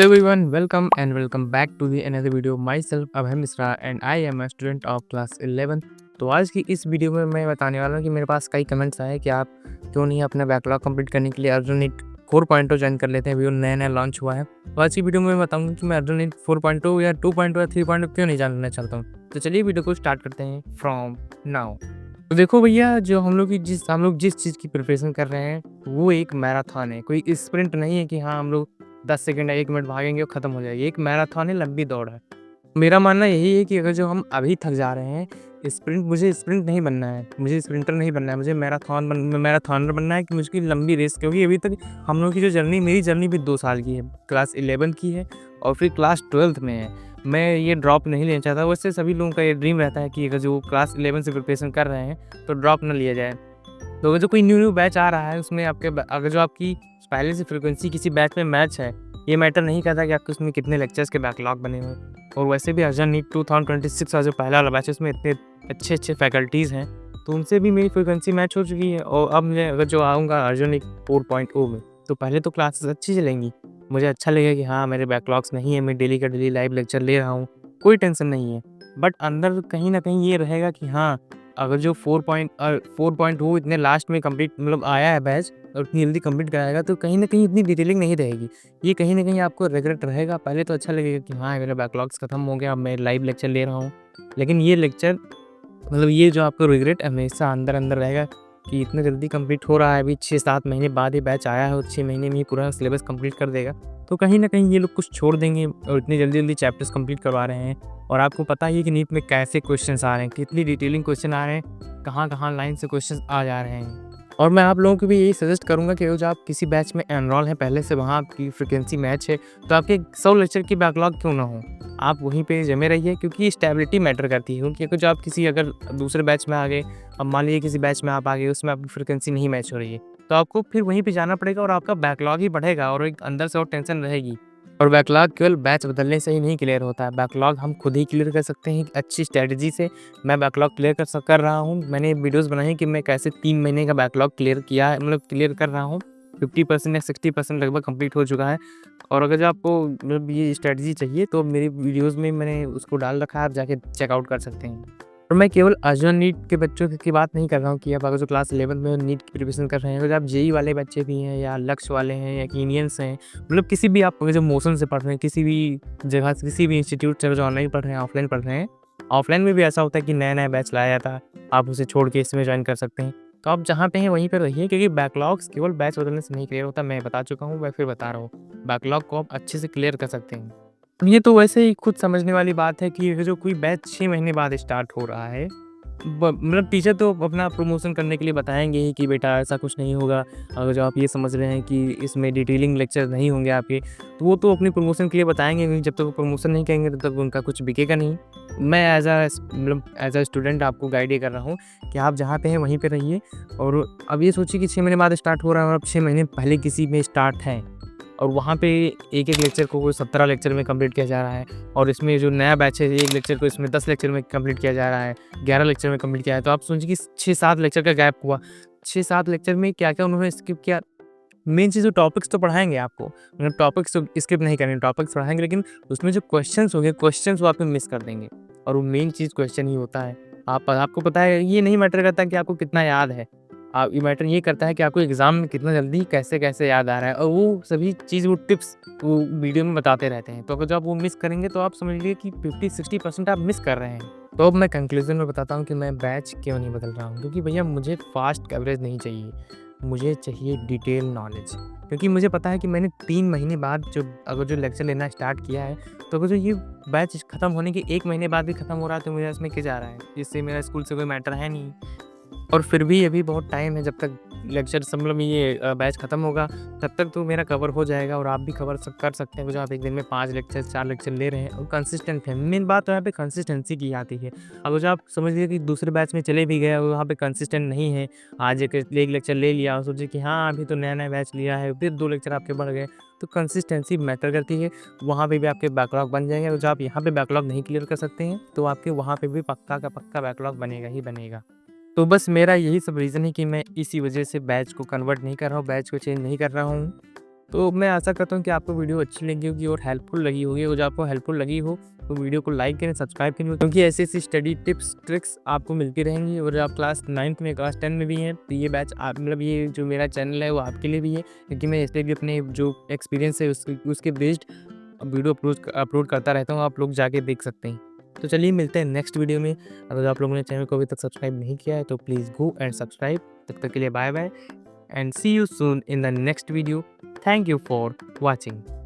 Hello everyone, welcome and welcome back to the another video. Myself Abhay Misra and I am a student of class 11. तो आज की इस video में मैं बताने वाला हूँ कि मेरे पास कई कमेंट्स आए कि आप क्यों नहीं अपना बैकलॉग कंप्लीट करने के लिए अर्जुनिट 4.0 ज्वाइन कर लेते हैं। वीडियो नया नया लॉन्च हुआ है। तो आज की वीडियो में मैं बताऊंगा कि मैं अर्जुनिट 4.0 या 2.0 या 3.0 क्यों नहीं जानना चाहता हूँ। तो चलिए वीडियो को स्टार्ट करते हैं फ्रॉम नाउ। तो देखो भैया, जो हम लोग जिस चीज़ की प्रिपरेशन कर रहे हैं वो एक मैराथन है, कोई स्प्रिंट नहीं है कि हाँ हम लोग 10 सेकंड या 1 मिनट भागेंगे और ख़त्म हो जाएगी। एक मैराथन है, लंबी दौड़ है। मेरा मानना यही है कि अगर जो हम अभी थक जा रहे हैं, मुझे स्प्रिंट नहीं बनना है, मुझे स्प्रिंटर नहीं बनना है, मुझे मैराथनर बनना है कि मुझकी लंबी रेस, क्योंकि अभी तक हम लोग की जो जर्नी, मेरी जर्नी भी 2 साल की है, क्लास 11 की है और फिर क्लास 12th में है। मैं ये ड्रॉप नहीं लेना चाहता। वैसे सभी लोगों का ये ड्रीम रहता है कि अगर जो क्लास 11 से प्रिपरेशन कर रहे हैं तो ड्रॉप ना लिया जाए। तो अगर जो कोई न्यू बैच आ रहा है उसमें अगर जो आपकी पहले से फ्रीक्वेंसी किसी बैच में मैच है, ये मैटर नहीं करता कि आपके उसमें कितने लेक्चर्स के बैकलॉग बने हुए। और वैसे भी अर्जुनिट 2026 का जो पहला वाला बैच है उसमें इतने अच्छे फैकल्टीज़ हैं, तो उनसे भी मेरी फ्रीक्वेंसी मैच हो चुकी है। और अब मैं अगर जो आऊँगा अर्जुनिट 4.0 में, तो पहले तो क्लासेस अच्छी चलेंगी। मुझे अच्छा लगेगा कि हाँ, मेरे बैकलॉग्स नहीं है, मैं डेली का डेली लाइव लेक्चर ले रहा हूँ, कोई टेंशन नहीं है। बट अंदर कहीं न कहीं ये रहेगा कि हाँ, अगर जो 4.0 इतने लास्ट में कंप्लीट मतलब आया है बैच और इतनी जल्दी कंप्लीट कराएगा, तो कहीं न कहीं इतनी डिटेलिंग नहीं रहेगी। ये कहीं न कहीं आपको रिग्रेट रहेगा। पहले तो अच्छा लगेगा कि हाँ, मेरा बैकलॉग्स खत्म हो गया, अब मैं लाइव लेक्चर ले रहा हूँ। लेकिन ये लेक्चर मतलब ये जो आपको रिग्रेट हमेशा अंदर-अंदर रहेगा कि इतना जल्दी कंप्लीट हो रहा है, अभी 6-7 महीने बाद ये बैच आया है और 6 महीने में ही पूरा सिलेबस कंप्लीट कर देगा। तो कहीं न कहीं ये लोग कुछ छोड़ देंगे और इतनी जल्दी-जल्दी चैप्टर्स कंप्लीट करवा रहे हैं। और आपको पता ही है कि नीट में कैसे क्वेश्चंस आ रहे हैं, कितनी डिटेलिंग क्वेश्चन आ रहे हैं, कहाँ-कहाँ लाइन से क्वेश्चंस आ जा रहे हैं। और मैं आप लोगों को भी यही सजेस्ट करूँगा कि जो आप किसी बैच में एनरोल हैं पहले से, वहाँ आपकी फ्रीक्वेंसी मैच है, तो आपके 100 लेक्चर की बैकलॉग क्यों ना हो, आप वहीं पे जमे रहिए, क्योंकि स्टेबिलिटी मैटर करती है। क्योंकि जो आप अगर दूसरे बैच में आ गए, अब मान लीजिए किसी बैच में आप आ गए, उसमें आपकी फ्रीक्वेंसी नहीं मैच हो रही है, तो आपको फिर वहीं पे जाना पड़ेगा और आपका बैकलॉग ही बढ़ेगा और एक अंदर से और टेंशन रहेगी। और बैकलॉग केवल बैच बदलने से ही नहीं क्लियर होता है, बैकलॉग हम खुद ही क्लियर कर सकते हैं एक अच्छी स्ट्रैटेजी से। मैं बैकलॉग क्लियर कर रहा हूँ। मैंने वीडियोस बनाई हैं कि मैं कैसे 3 महीने का बैकलॉग क्लियर किया है, मतलब क्लियर कर रहा हूँ। 50% या 60% लगभग कंप्लीट हो चुका है। और अगर जो आपको मतलब ये स्ट्रैटेजी चाहिए तो मेरी वीडियोस में मैंने उसको डाल रखा है, आप जाके चेकआउट कर सकते हैं। और मैं केवल अर्जुन नीट के बच्चों की बात नहीं कर रहा हूँ कि आप अगर जो क्लास 11 में नीट की प्रिपरेशन कर रहे हैं, अगर आप जेईई वाले बच्चे भी हैं या लक्ष्य वाले हैं या कीनियंस हैं, मतलब किसी भी आप अगर जो मोशन से पढ़ रहे हैं, किसी भी जगह से, किसी भी इंस्टीट्यूट से जो ऑनलाइन पढ़ रहे हैं, ऑफलाइन पढ़ रहे हैं, ऑफलाइन में भी ऐसा होता है कि नया-नया बैच लाया जाता है, आप उसे छोड़ के इसमें ज्वाइन कर सकते हैं। तो आप जहाँ पे हैं वहीं पे रहिए, क्योंकि बैकलॉग्स केवल बैच बदलने से नहीं क्लियर होता। मैं बता चुका हूँ, मैं फिर बता रहा हूँ, बैकलॉग को आप अच्छे से क्लियर कर सकते हैं। ये तो वैसे ही खुद समझने वाली बात है कि जो कोई बैच 6 महीने बाद स्टार्ट हो रहा है, मतलब टीचर तो अपना प्रमोशन करने के लिए बताएँगे ही कि बेटा ऐसा कुछ नहीं होगा। अगर जो आप ये समझ रहे हैं कि इसमें डिटेलिंग लेक्चर नहीं होंगे आपके, तो वो तो अपनी प्रमोशन के लिए बताएँगे, क्योंकि जब तक वो प्रमोशन नहीं करेंगे तब तक उनका कुछ बिकेगा नहीं। मैं एज़ अ स्टूडेंट आपको गाइड ये कर रहा हूँ कि आप जहाँ पे हैं वहीं पे रहिए। और अब ये सोचिए कि 6 महीने बाद स्टार्ट हो रहा है और अब 6 महीने पहले किसी में स्टार्ट है और वहाँ पे एक-एक लेक्चर को कोई 17 लेक्चर में कंप्लीट किया जा रहा है। और इसमें जो नया बैच है, एक लेक्चर को इसमें 10 लेक्चर में कंप्लीट किया जा रहा है, 11 लेक्चर में कंप्लीट किया है। तो आप सोचिए कि 6-7 लेक्चर का गैप हुआ। 6-7 लेक्चर में क्या-क्या उन्होंने स्किप किया। मेन चीज़, जो टॉपिक्स तो पढ़ाएँगे आपको, मतलब टॉपिक्स तो स्किप नहीं करेंगे, टॉपिक्स पढ़ाएँगे, लेकिन उसमें जो क्वेश्चंस होंगे, क्वेश्चंस वो आपके मिस कर देंगे। और वो मेन चीज़ क्वेश्चन ही होता है। आपको पता है, ये नहीं मैटर करता कि आपको कितना याद है। ये मैटर ये करता है कि आपको एग्ज़ाम में कितना जल्दी कैसे-कैसे याद आ रहा है, और वो सभी चीज़, वो टिप्स वो वीडियो में बताते रहते हैं। तो अगर जो आप वो मिस करेंगे तो आप समझ लीजिए कि 50-60% आप मिस कर रहे हैं। तो अब मैं कंक्लूज़न में बताता हूँ कि मैं बैच क्यों नहीं बदल रहा हूँ, क्योंकि भैया मुझे फ़ास्ट कवरेज नहीं चाहिए, मुझे चाहिए डिटेल नॉलेज। क्योंकि मुझे पता है कि मैंने 3 महीने बाद अगर जो लेक्चर लेना स्टार्ट किया है, तो अगर जो ये बैच खत्म होने के 1 महीने बाद भी खत्म हो रहा है, तो मुझे इसमें क्या जा रहा है? इससे मेरा स्कूल से कोई मैटर है नहीं। और फिर भी अभी बहुत टाइम है, जब तक लेक्चर सब मतलब ये बैच खत्म होगा, तब तक तो मेरा कवर हो जाएगा और आप भी कवर कर सकते हैं। जो आप एक दिन में 5 लेक्चर 4 लेक्चर ले रहे हैं और कंसिस्टेंट हैं। मेन बात तो यहाँ पे कंसिस्टेंसी की आती है। अब जो आप समझ लीजिए कि दूसरे बैच में चले भी गए और वहाँ पे कंसिस्टेंट नहीं है, आज एक एक लेक्चर ले लिया और सोचे कि हाँ अभी तो नया-नया बैच लिया है, फिर 2 लेक्चर आपके बढ़ गए, तो कंसिस्टेंसी मैटर करती है। वहाँ पे भी आपके बैकलॉग बन जाएंगे, और जो आप यहाँ पे बैकलॉग नहीं क्लियर कर सकते हैं, तो आपके वहाँ पे भी पक्का का पक्का बैकलॉग बनेगा ही बनेगा। तो बस मेरा यही सब रीज़न है कि मैं इसी वजह से बैच को कन्वर्ट नहीं कर रहा हूँ, बैच को चेंज नहीं कर रहा हूँ। तो मैं आशा करता हूँ कि आपको वीडियो अच्छी लगी होगी और हेल्पफुल लगी होगी, और जो आपको हेल्पफुल लगी हो तो वीडियो को लाइक करें, सब्सक्राइब करें, क्योंकि ऐसी-ऐसी स्टडी टिप्स, ट्रिक्स आपको मिलती रहेंगी। और आप क्लास 9th में, क्लास 10 में भी हैं, तो ये बैच आप मतलब ये जो मेरा चैनल है वो आपके लिए भी है, क्योंकि मैं इसपे भी अपने जो एक्सपीरियंस है उसके बेस्ड वीडियो अपलोड करता रहता हूँ, आप लोग जाके देख सकते हैं। तो चलिए मिलते हैं नेक्स्ट वीडियो में। अगर आप लोगों ने चैनल को अभी तक सब्सक्राइब नहीं किया है तो प्लीज़ गो एंड सब्सक्राइब। तब तक के लिए bye bye and see you soon in the next video. Thank you for watching.